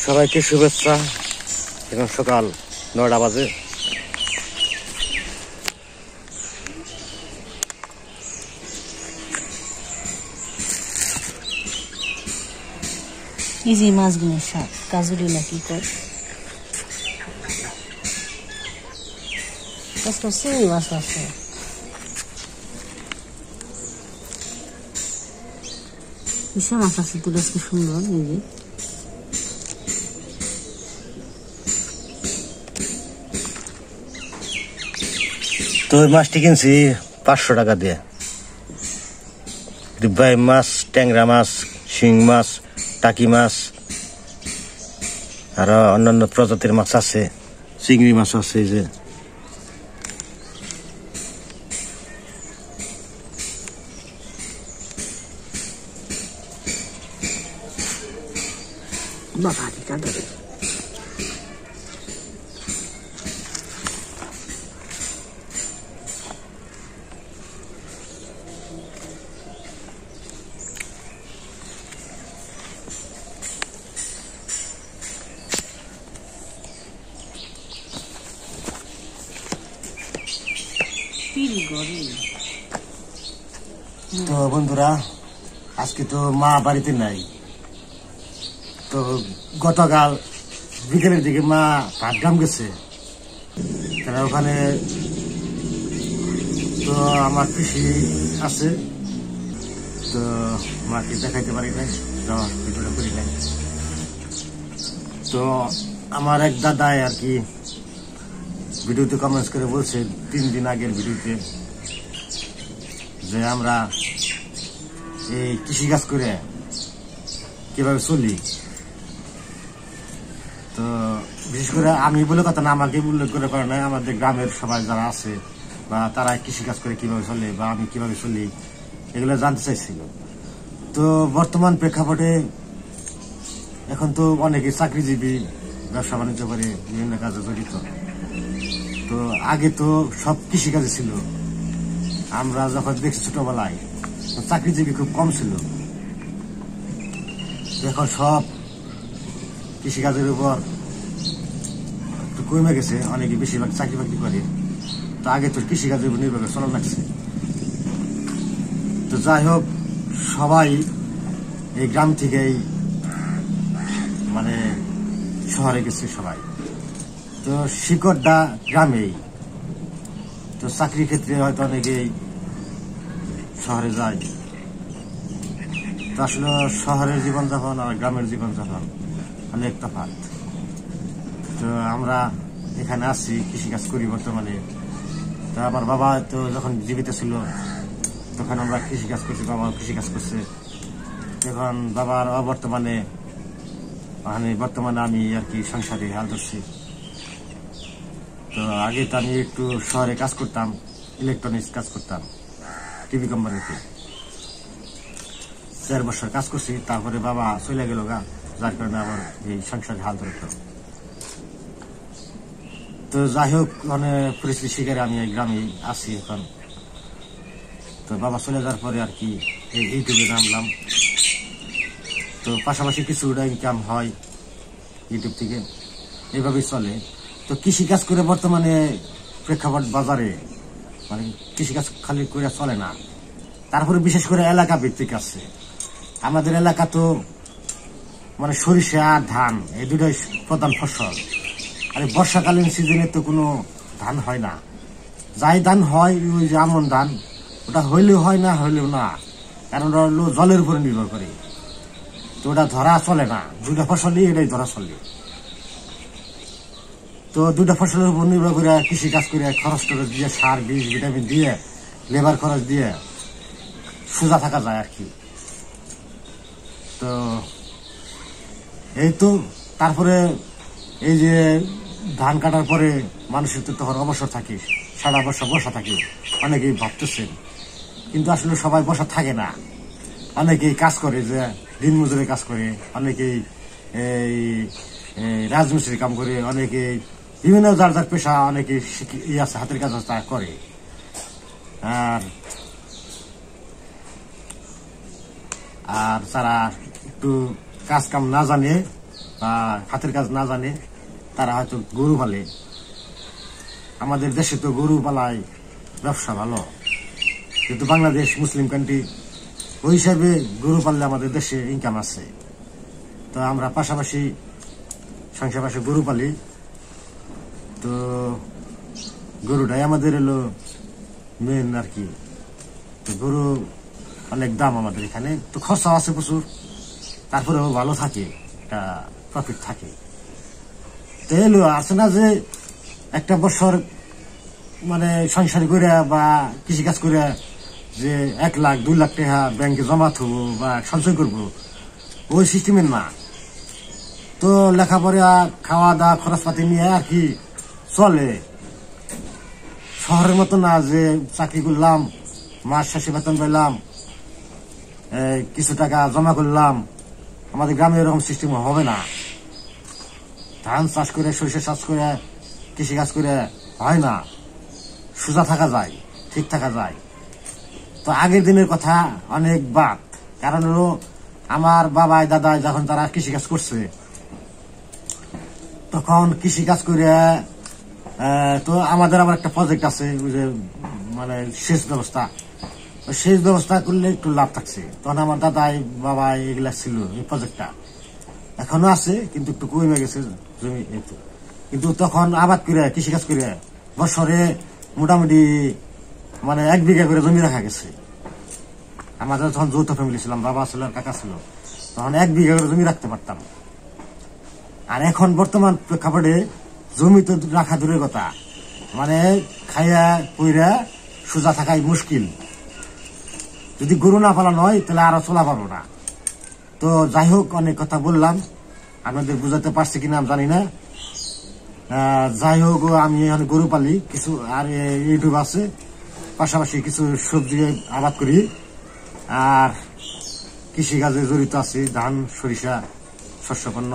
সবাইকে শুভেচ্ছা। এখন সকাল 9টা বাজে। এই যে মাছগুলোর শাক কাজুরি নাকি কর চিংড়ি মাছ আছে। ইসা মাছ আছে তো আজকে সুন্দর। এই যে তো ওই মাছটি কিনছি 500 টাকা দিয়ে। ডিব্বাই মাছ, ট্যাংরা মাছ, শিং মাছ, টাকি মাছ, আর অন্যান্য প্রজাতির মাছ আছে, চিংড়ি মাছ আছে। এই যে বাবা কি কাঁদে। তো বন্ধুরা, আজকে তো মা বাড়িতে নাই। তো গতকাল বিকেলের দিকে মা পাটগ্রাম গেছে। তারা ওখানে তো আমার কৃষি আছে, তো মাকে দেখাইতে পারি নাই, ভিডিওটা করি নাই। তো আমার এক দাদাই আর কি ভিডিওতে কমেন্টস করে বলছে 3 দিন আগের ভিডিওতে যে আমরা এই কৃষিকাজ করে কিভাবে চলি। তো বিশেষ করে আমি বলে কথা না, আমাকে উল্লেখ করে করে নাই, আমাদের গ্রামের সবাই যারা আছে বা তারা কৃষিকাজ করে কিভাবে চলে বা আমি কিভাবে চলি এগুলো জানতে চাইছিল। তো বর্তমান প্রেক্ষাপটে এখন তো অনেকে চাকরিজীবী, ব্যবসা বাণিজ্য করে বিভিন্ন কাজে জড়িত। তো আগে তো সব কৃষিকাজে ছিল। আমরা যখন দেখছি ছোটবেলায় চাকরিজীবী খুব কম ছিল। এখন সব কৃষিকাজের উপর একটু কমে গেছে, অনেকে বেশিরভাগ চাকরি বাকরি করে। তো আগে তো কৃষিকাজের উপর নির্ভর করে চলা লাগছে। তো যাই হোক, সবাই এই গ্রাম থেকেই মানে শহরে গেছে সবাই। তো শিকড়টা গ্রামেই। তো চাকরির ক্ষেত্রে হয়তো অনেকেই শহরে যায়। তো আসলে শহরের জীবনযাপন আর গ্রামের জীবনযাপন অনেক তফাৎ। তো আমরা এখানে আসছি, কৃষিকাজ করি বর্তমানে। তো আমার বাবা তো যখন জীবিত ছিল তখন আমরা কৃষিকাজ করছি, বাবা কৃষিকাজ করছে। এখন বাবার বর্তমানে আমি আর কি সংসারে হাল ধরছি। তো আগে তো আমি একটু শহরে কাজ করতাম, ইলেকট্রনিক্স কাজ করতাম টিভি কোম্পানিতে। 4 বছর কাজ করছি, তারপরে বাবা চলে গেল গা, যার কারণে আমার এই সংসারে হাল ধরত। তো যাই হোক, মানে পরিস্থিতি শিকারে আমি এই গ্রামে আছি এখন। তো বাবা চলে যাওয়ার পরে আর কি এই ইউটিউবে নামলাম। তো পাশাপাশি কিছুটা ইনকাম হয় ইউটিউব থেকে, এইভাবেই চলে। তো কৃষিকাজ করে বর্তমানে প্রেক্ষাপট বাজারে মানে কৃষিকাজ খালি করে চলে না, তারপরে বিশেষ করে এলাকা ভিত্তিক আছে। আমাদের এলাকা তো মানে সরিষা আর ধান, এই দুটাই প্রধান ফসল। আর বর্ষাকালীন সিজনে তো কোনো ধান হয় না। যাই ধান হয় ওই যে আমন ধান, ওটা হইলেও হয় না হইলেও না, কারণ ওটা হলো জলের উপরে নির্ভর করে। তো ওটা ধরা চলে না, 2টা ফসলই এটাই ধরা চলে। তো 2টা ফসলের উপর নির্ভর করে কৃষিকাজ করে খরচ টরচ দিয়ে, সার বীজ ভিটামিন দিয়ে, লেবার খরচ দিয়ে সোজা থাকা যায় আর কি। তো এই তো তারপরে এই যে ধান কাটার পরে মানুষের তো তখন অবসর থাকে, সারা বছর বসা থাকে। অনেকেই ভাবতেছেন, কিন্তু আসলে সবাই বসা থাকে না। অনেকেই কাজ করে, যে দিন মজুরে কাজ করে, অনেকেই এই রাজমিস্ত্রি কাম করে, অনেকেই বিভিন্ন যার যার পেশা, অনেকে আছে হাতের কাজ তারা করে। আর যারা একটু কাজ কাম না জানে বা হাতের কাজ না জানে তারা হয়তো গরু পালে। আমাদের দেশে তো গরু পালায় ব্যবসা ভালো, কিন্তু বাংলাদেশ মুসলিম কান্ট্রি, ওই হিসাবে গরু পাললে আমাদের দেশে ইনকাম আছে। তো আমরা পাশাপাশি সংসার পাশে গরু পালি। তো গরুটাই আমাদের হলো মেন আর কি। তো গরু অনেক দাম আমাদের এখানে, তো খরচা আছে প্রচুর, তারপরেও ভালো থাকে, একটা প্রফিট থাকে। তো এলো আছে না যে একটা বছর মানে সংসার করে বা কৃষিকাজ করে যে 1 লাখ 2 লাখ টাকা ব্যাংকে জমা থবো বা সঞ্চয় করবো, ওই সিস্টেমের না। তো লেখাপড়া খাওয়া দাওয়া খরচপাতি নিয়ে আর কি চলে। শহরের মতো না যে চাকরি করলাম, মাস শেষে বেতন পেলাম, কিছু টাকা জমা করলাম। আমাদের গ্রামে এরকম সিস্টেম হবে না। ধান চাষ করে, সরিষা চাষ করে, কৃষিকাজ করে হয় না। সোজা থাকা যায়, ঠিক থাকা যায়। তো আগের দিনের কথা অনেক বাদ। কারণ হলো আমার বাবাই দাদাই যখন তারা কৃষিকাজ করছে, তখন কৃষিকাজ করে তো আমাদের আবার একটা প্রজেক্ট আছে, ওই যে মানে সেচ ব্যবস্থা। সেচ ব্যবস্থা করলে একটু লাভ থাকছে। তখন আমার দাদাই বাবাই এগুলা ছিল এই প্রজেক্টটা, এখনো আছে কিন্তু একটু কমে গেছে জমি। কিন্তু তখন আবাদ করে কৃষিকাজ করে বছরে মোটামুটি মানে 1 বিঘা করে জমি রাখা গেছে। আমাদের যখন যৌথ ফ্যামিলি ছিলাম, বাবা ছিল আর কাকা ছিল, তখন 1 বিঘা করে জমি রাখতে পারতাম। আর এখন বর্তমান প্রেক্ষাপটে জমি তো রাখা দূরের কথা, মানে খাইয়া পইরা সোজা থাকাই মুশকিল। যদি গরু না পালানো হয় তাহলে আরো চলা পারবো না। তো যাই হোক, অনেক কথা বললাম, আপনাদের বুঝাতে পারছি কিনা আমি জানি না। যাই হোক, আমি এখন গরু পালি কিছু, আর ইউটিউব আছে, পাশাপাশি কিছু সবজি আবাদ করি, আর কৃষিকাজে জড়িত আছি, ধান সরিষা শস্যপণ্য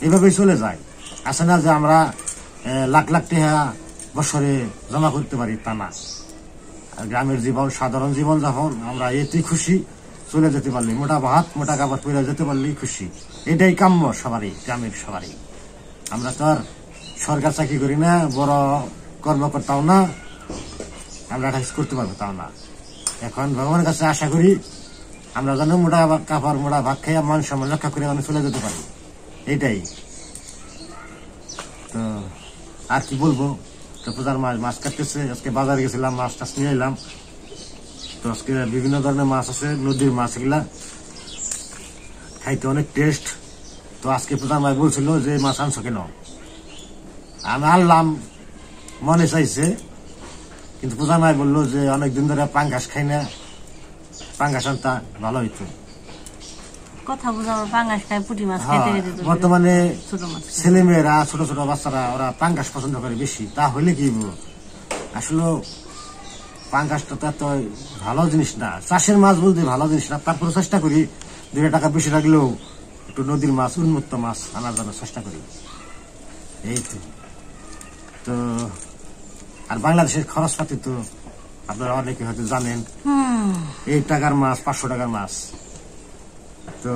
এইভাবেই চলে যায়। আছে না যে আমরা লাখ লাখ টাকা বছরে জমা করতে পারি, তা না। গ্রামের জীবন, সাধারণ জীবন যখন, আমরা এতেই খুশি। চলে যেতে পারলি, মোটা ভাত মোটা কাপড় পরে যেতে পারলি খুশি, এটাই কাম্য সবারই, গ্রামের সবারই। আমরা তো আর সরকার চাকরি করি না, বড় কর্মকর্তাও না, আমরা কাজ করতে পারবো তাও না। এখন ভগবানের কাছে আশা করি আমরা যেন মোটা কাপড় মোটা ভাত খাইয়া মান সম্মান রক্ষা করে আমি চলে যেতে পারি, এইটাই। তো আর কি বলবো। তো পূজার মাছ কাটতেছে, আজকে বাজারে গেছিলাম, মাছ টাছ নিয়ে এলাম। তো আজকে বিভিন্ন ধরনের মাছ আছে, নদীর মাছ, এগুলা খাইতে অনেক টেস্ট। তো আজকে পূজার মাছ বলছিল যে মাছ আনছো কেন, আমি আনলাম, মনে চাইছে। কিন্তু পূজার মায় বললো যে অনেকদিন ধরে পাঙ্গাস খাই না, পাঙ্গাস আনতা ভালো হইতো। কথা বুঝা পাঙ্গাস খায়, পুঁটি মাছ খাইতে গেছে। বর্তমানে ছোট মাছ, ছেলেমেয়েরা, ছোট ছোট বাচ্চারা, ওরা পাঙ্গাস পছন্দ করে বেশি। তা হইলে কি আসলে পাঙ্গাসটা তো এত ভালো জিনিস না, চাষের মাছ বলতে ভালো জিনিস না। তারপরে চেষ্টা করি 2 টাকা বেশি লাগলেও একটু নদীর মাছ, উন্মুক্ত মাছ আনার জন্য চেষ্টা করি, এই তো। তো আর বাংলাদেশের খরচপাতি তো আপনারা অনেকে হয়তো জানেন, 1 টাকার মাছ 500 টাকার মাছ। তো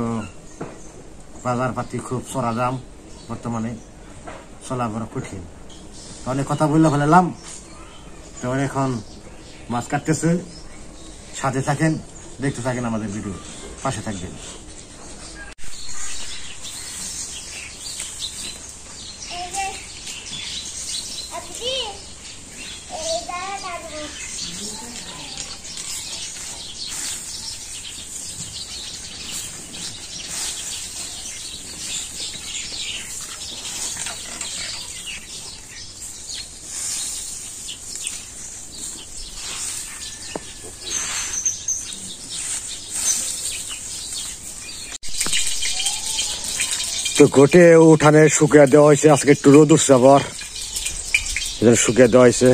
বাজার পাতি খুব চড়া দাম, বর্তমানে চলা বড় কঠিন। অনেক কথা বললে ফেলাম। তো এখন মাছ কাটতেছে, সাথে থাকেন, দেখতে থাকেন আমাদের ভিডিও, পাশে থাকবেন। তো ঘটে উঠানে শুকিয়ে দেওয়া হয়েছে, আজকে একটু রোদ উঠছে, আবার শুকিয়ে দেওয়া হয়েছে।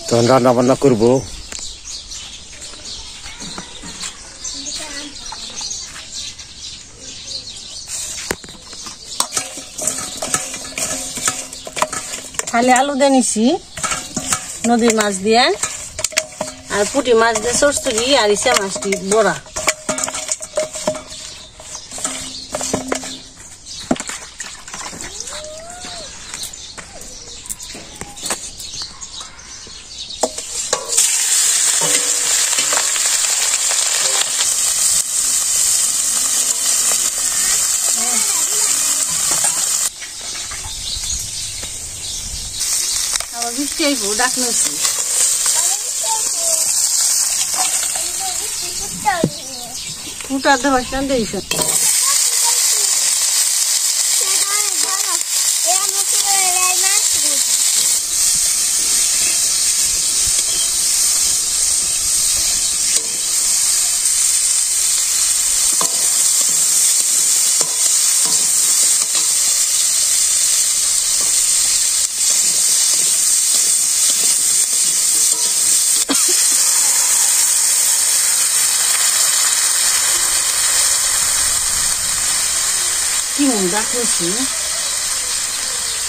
তখন রান্না বান্না করবো। খালি আলু দিয়ে নিছি নদীর মাছ দিয়ে, আর পুঁটি মাছ দিয়ে চচ্চড়ি, আর ইসা মাছটি বড়া। বৃষ্টি আইব ডাক নিয়েছি ফুটা দেওয়ার টান দিয়েছ কি মন ডাক নিয়েছি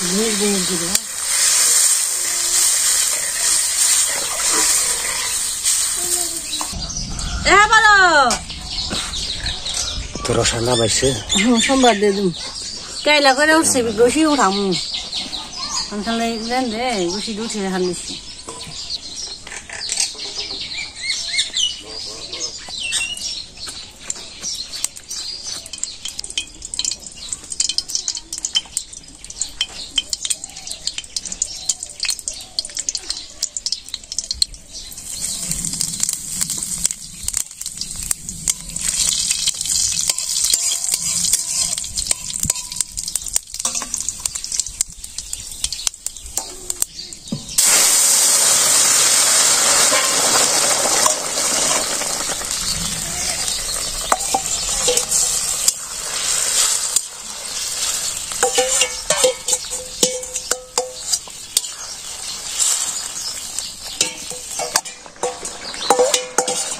জিনিস জিনিস দিল বলো তো রসা না পাইছে সোমবার দিয়ে দিম কাইলা করে উঠছে বসি উঠামু তাহলে দেন রে বসি উঠে হালিছি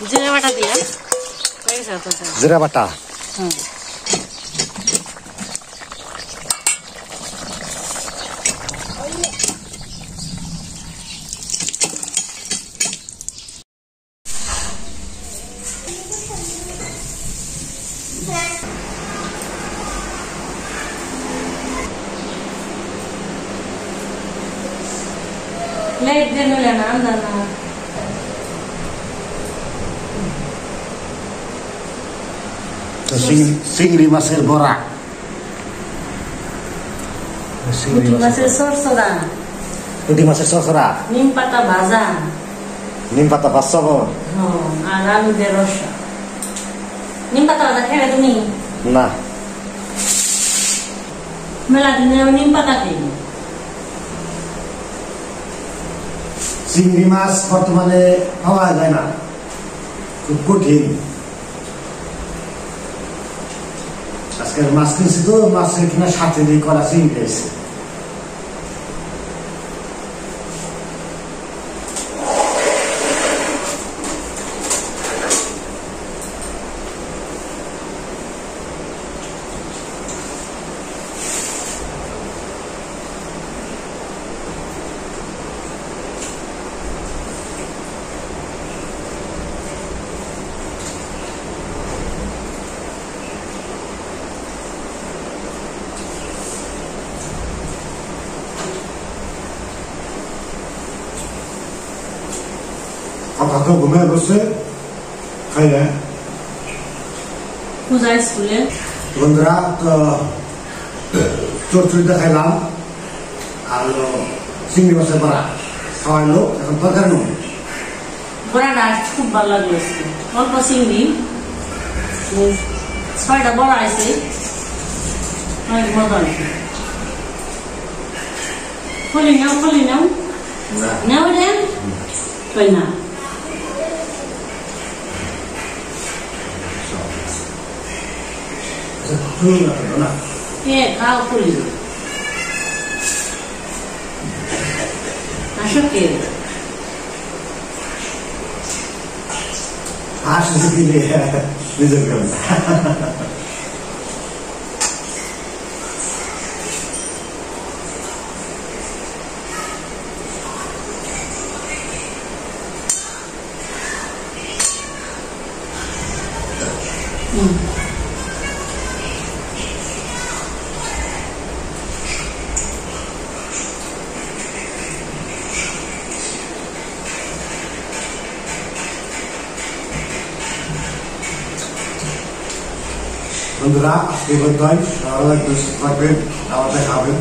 জিরা বাটা দিলাম জিরা বাটা লাইট দেন না না চিংড়ি মাছের বড়া পুঁটি মাছের সরসরা পুঁটি মাছের সসরা নিম পাতা ভাজা নিম পাতা ভাজা আর আলু দিয়ে রসা নিম পাতা ভাজা খেয়ে তুমি না মেলা দিনে নিম পাতা খেয়ে চিংড়ি মাছ বর্তমানে পাওয়া যায় না খুব কঠিন আজকের মাছ কিনছি তো মাছের কিনা সাথে দিয়ে করা চিংড়ি আছে আপাতত ঘুমিয়ে বসে খাইলে পূজা স্কুলে বন্ধুরা তো চটচড়ি দেখাইলাম আর চিংড়ি মাছের বড়া খাওয়াইলো এখন তরকারি নেব বড়াটা খুব ভালো লাগলো অল্প চিংড়ি 6টা বড়া আছে অনেক মজা আছে খুলি নাও নাও রে কই না খাও খুলি আসো কে আসলে দিলে নিজের বন্ধুরা এই পর্যন্ত সবাই থাকবেন আমাদের খাবেন